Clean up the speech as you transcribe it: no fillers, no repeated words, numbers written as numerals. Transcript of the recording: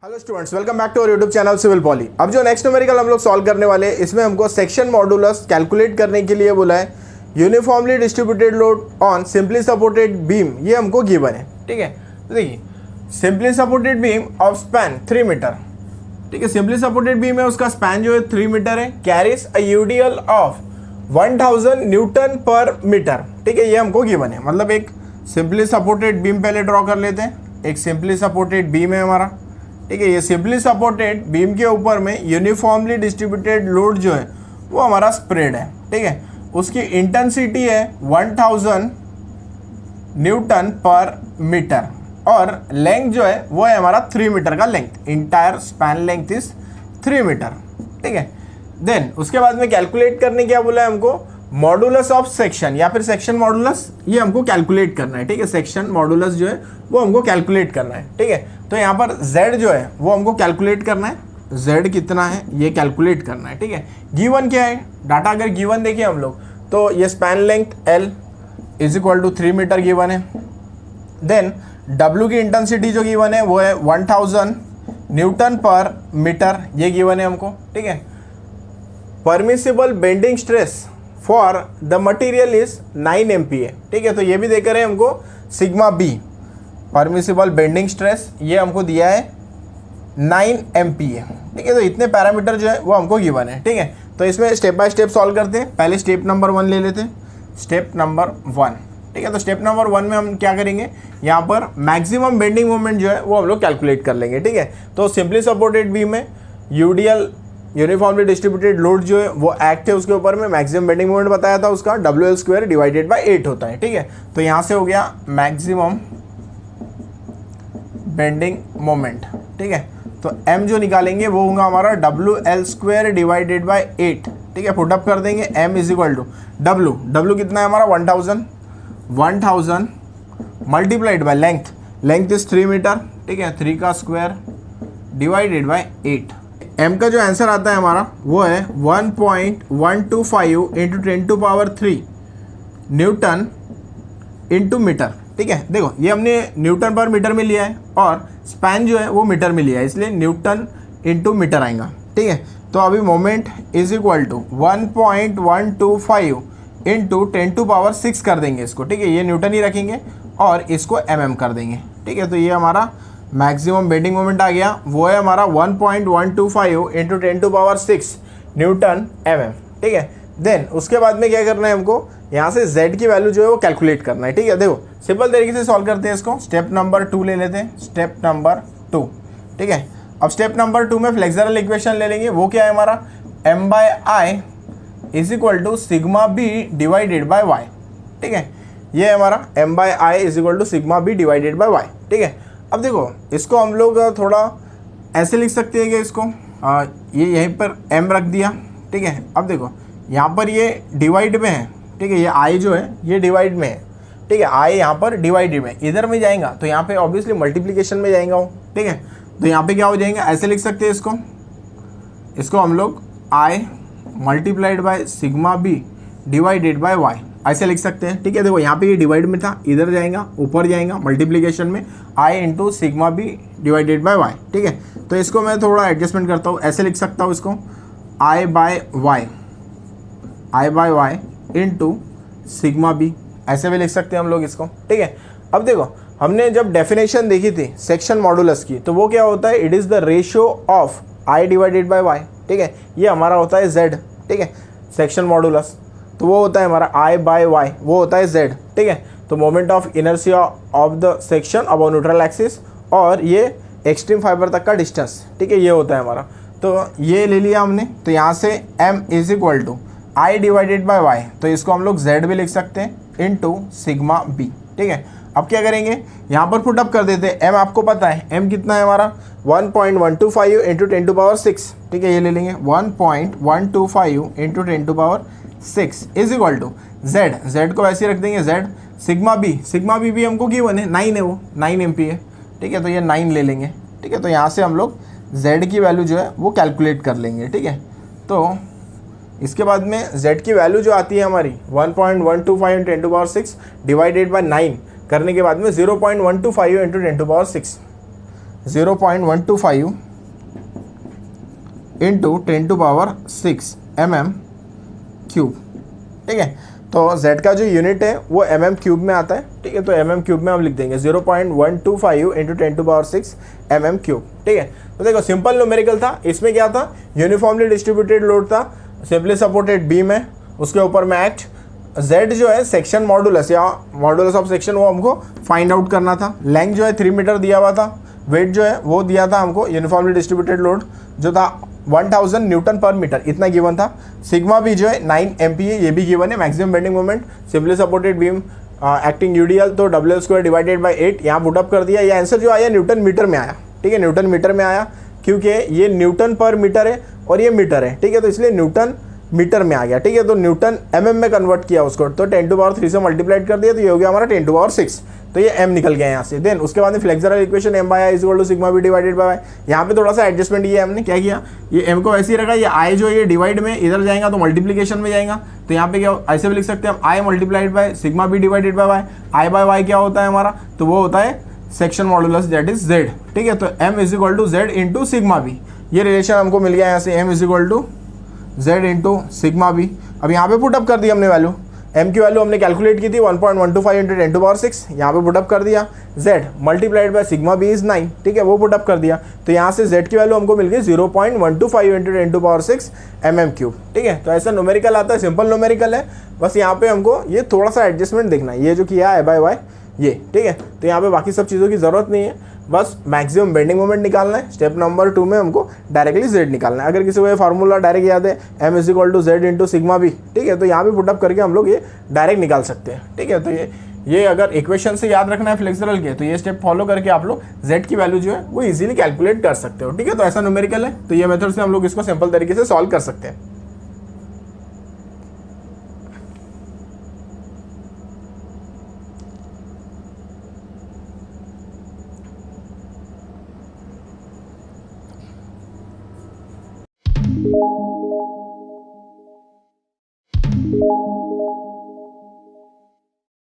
Hello students, welcome back to our YouTube channel civil poly. अब जो next numerical हम लोग सॉल्व करने वाले हैं, इसमें हमको सेक्शन मॉडुलस कैलकुलेट करने के लिए बोला है। Uniformly distributed load on simply supported beam, ये हमको गिवन है। ठीक है, तो देखिए simply supported beam of span 3 metre. ठीक है, सिंपली सपोर्टेड बीम है, उसका स्पैन जो है 3 मीटर है। Carries a UDL of 1000 Newton पर मीटर। ठीक है, ये हमको गिवन है। मतलब एक सिंपली सपोर्टेड बीम पहले ड्रॉ कर लेते हैं। एक सिंपली सपोर्टेड बीम है हमारा। ठीक है, ये सिंपली सपोर्टेड बीम के ऊपर में यूनिफॉर्मली डिस्ट्रीब्यूटेड लोड जो है वो हमारा स्प्रेड है। ठीक है, उसकी इंटेंसिटी है 1000 न्यूटन पर मीटर और लेंथ जो है वो है हमारा 3 मीटर का length. Entire span length is 3 metre. ठीक है, देन उसके बाद में कैलकुलेट करने क्या बोला है हमको, मॉडुलस ऑफ सेक्शन या फिर सेक्शन मॉडुलस, ये हमको कैलकुलेट करना है। ठीक है, सेक्शन मॉडुलस जो है वो हमको कैलकुलेट करना है। ठीक है, तो यहाँ पर z जो है वो हमको कैलकुलेट करना है। z कितना है ये कैलकुलेट करना है। ठीक है, गिवन क्या है डाटा, अगर गिवन देखिए हम लोग तो ये span length l is equal to 3 metre given है। देन w की इंटेंसिटी जो गिवन है वो है 1000 न्यूटन पर मीटर, ये गिवन है हमको। ठीक है, permissible bending stress for the material is 9 MPa। ठीक है, तो ये भी देकर है हमको sigma B, permissible bending stress ये हमको दिया है 9 MPa। ठीक है, तो इतने पैरामीटर जो है वो हमको गिवन है। ठीक है, तो इसमें स्टेप बाय स्टेप सॉल्व करते हैं। पहले स्टेप नंबर 1 ले लेते हैं। स्टेप नंबर 1, ठीक है, तो स्टेप नंबर 1 में हम क्या करेंगे, यहाँ पर मैक्सिमम बेंडिंग मोमेंट जो है वो हम लोग कैलकुलेट कर लेंगे। ठीक है, तो सिंपली सपोर्टेड बीम में यूडीएल यूनिफॉर्मली डिस्ट्रीब्यूटेड लोड जो है वो एक्ट है उसके ऊपर में। मैक्सिमम बेंडिंग मोमेंट बताया था उसका WL² डिवाइडेड बाय 8 होता है। ठीक है, तो यहाँ से हो गया मैक्सिमम बेंडिंग मोमेंट। ठीक है, तो m जो निकालेंगे वो होगा हमारा WL² डिवाइडेड बाय 8। ठीक है, पुटअप कर देंगे m is equal to w कितना है हमारा 1000 multiplied by length is 3 metre. ठीक है, 3 का स्क्वायर डिवाइडेड बाय 8। m का जो आंसर आता है हमारा वो है 1.125 इंटू 10⁻³ न्यूटन इंटू मीटर। ठीक है, देखो ये हमने न्यूटन पर मीटर में लिया है और स्पैन जो है वो मीटर में लिया है, इसलिए न्यूटन इंटू मीटर आएगा। ठीक है, तो अभी moment is equal to 1.125 into 10⁻6 कर देंगे इसको। ठीक है, ये न्यूटन ही रखेंगे और इसको mm कर देंगे। ठीक है, तो ये हमारा मैक्सिमम बेंडिंग मोमेंट आ गया, वो है हमारा 1.125 इंटू 10⁻6 न्यूटन mm। ठीक है, देन उसके बाद में क्या करना है हमको, यहाँ से z की वैल्यू जो है वो कैलकुलेट करना है। ठीक है, देखो सिंपल तरीके से सॉल्व करते हैं इसको। स्टेप नंबर 2 ले लेते हैं। स्टेप नंबर 2, ठीक है, अब स्टेप नंबर 2 में फ्लेक्सरल इक्वेशन ले लेंगे। वो क्या है हमारा, m/i is equal to sigma B divided by y। ठीक है, ये है हमारा m/i is equal to sigma B divided by y। ठीक है, अब देखो इसको हम लोग थोड़ा ऐसे लिख सकते हैं कि इसको ये यहीं पर m रख दिया। ठीक है, अब देखो यहाँ पर ये डिवाइड में है। ठीक है, ये i जो है ये डिवाइड में है। ठीक है, i यहाँ पर डिवाइड में, इधर में जाएगा तो यहाँ पे ऑब्वियसली मल्टीप्लिकेशन में जाएगा वो। ठीक है, तो यहाँ पे क्या हो जाएगा, ऐसे लिख सकते हैं इसको हम लोग i multiplied by sigma B divided by y ऐसे लिख सकते हैं। ठीक है, देखो यहाँ पे ये डिवाइड में था, इधर जाएगा ऊपर जाएगा मल्टीप्लिकेशन में, i into sigma B divided by y। ठीक है, तो इसको मैं थोड़ा एडजस्टमेंट करता हूँ, ऐसे लिख सकता हूँ इसको i by y into sigma B, ऐसे भी लिख सकते हैं हम लोग इसको। ठीक है, अब देखो हमने जब डेफिनेशन देखी थी सेक्शन मॉडुलस की, तो वो क्या होता है, it is the ratio of i divided by y। ठीक है, ये हमारा होता है z। ठीक है, सेक्शन मॉडुलस तो वो होता है हमारा i/y, वो होता है z। ठीक है, तो moment of inertia of the section above neutral axis और ये एक्सट्रीम फाइबर तक का डिस्टेंस। ठीक है, ये होता है हमारा, तो ये ले लिया हमने। तो यहाँ से m is equal to i divided by y, तो इसको हम लोग z भी लिख सकते हैं इंटू सिग्मा b। ठीक है, अब क्या करेंगे, यहाँ पर पुटअप कर देते हैं। m आपको पता है m कितना है हमारा 1.125 इंटू 10⁻6। ठीक है, ये ले लेंगे 1.125 into 10⁻6 is equal to z को वैसे रख देंगे z। सिग्मा बी भी हमको गिवन है 9 है, वो 9 MPa। ठीक है, तो ये 9 ले लेंगे। ठीक है, तो यहाँ से हम लोग z की वैल्यू जो है वो कैलकुलेट कर लेंगे। ठीक है, तो इसके बाद में z की वैल्यू जो आती है हमारी 1.125 इंटू 10⁻6 डिवाइडेड बाय 9 करने के बाद में 0.125 इंटू 10⁻6 0.125 इंटू 10⁻6 mm क्यूब। ठीक है, तो z का जो यूनिट है वो mm क्यूब में आता है। ठीक है, तो mm क्यूब में हम लिख देंगे 0.125 इंटू 10⁻6 mm क्यूब। ठीक है, तो देखो सिंपल न्यूमेरिकल था। इसमें क्या था, यूनिफॉर्मली डिस्ट्रीब्यूटेड लोड था, सिंपली सपोर्टेड बीम है, उसके ऊपर में एक्ट z जो है सेक्शन मॉडुलस या मॉडुलस ऑफ सेक्शन वो हमको फाइंड आउट करना था। लेंथ जो है 3 मीटर दिया हुआ था, वेट जो है वो दिया था हमको, यूनिफॉर्मली डिस्ट्रीब्यूटेड लोड जो था 1000 न्यूटन पर मीटर, इतना गिवन था। सिग्मा भी जो है 9 MPa, ये भी गिवन है। Maximum bending moment, simply supported beam acting UDL, तो WL² डिवाइडेड बाई 8 यहाँ पुटअप कर दिया। ये आंसर जो आया न्यूटन मीटर में आया। ठीक है, न्यूटन मीटर में आया क्योंकि ये न्यूटन पर मीटर है और ये मीटर है। ठीक है, तो इसलिए न्यूटन मीटर में आ गया। ठीक है, तो न्यूटन mm में कन्वर्ट किया उसको, तो 10⁻3 से मल्टीप्लाइड कर दिया, तो ये हो गया हमारा 10⁻6, तो ये m निकल गया यहाँ से। देन उसके बाद में flexural equation m/i = sigma B divided by, यहाँ पे थोड़ा सा एडजस्टमेंट किया हमने। क्या किया, ये m को वैसे ही रखा, ये i जो ये डिवाइड में इधर जाएगा तो मल्टीप्लीकेशन में जाएगा, तो यहाँ पे क्या ऐसे भी लिख सकते हैं हम i multiplied by sigma B divided by i by y क्या होता है हमारा, तो वो होता है section modulus that is z। ठीक है, तो m = z into sigma b, ये रिलेशन हमको मिल गया यहाँ से, m = z into sigma b. अब यहाँ पे पुटअप कर दिया हमने वैल्यू, m की वैल्यू हमने कैलकुलेट की थी 1.125 इंटू 10⁻6, यहाँ पे पुटअप कर दिया। z multiplied by sigma b is 9। ठीक है, वो पुटअप कर दिया, तो यहाँ से z की वैल्यू हमको मिल गई 0.125 इंटू 10⁻6 mm क्यूब। ठीक है, तो ऐसा न्यूमेरिकल आता है, सिंपल न्यूमेरिकल है। बस यहाँ पे हमको ये थोड़ा सा एडजस्टमेंट देखना है, ये जो किया है y/y ये। ठीक है, तो यहाँ पे बाकी सब चीज़ों की ज़रूरत नहीं है, बस मैक्सिमम बेंडिंग मोमेंट निकालना है। स्टेप नंबर 2 में हमको डायरेक्टली z निकालना है। अगर किसी को ये फार्मूला डायरेक्ट याद है m = z into sigma b, ठीक है, तो यहाँ पे पुटअप करके हम लोग ये डायरेक्ट निकाल सकते हैं। ठीक है, तो ये अगर इक्वेशन से याद रखना है फ्लेक्सरल के, तो ये स्टेप फॉलो करके आप लोग z की वैल्यू जो है वो इजीली कैलकुलेट कर सकते हो। ठीक है, तो ऐसा न्यूमेरिकल है, तो ये मेथड से हम लोग इसको सिंपल तरीके से सॉल्व कर सकते हैं।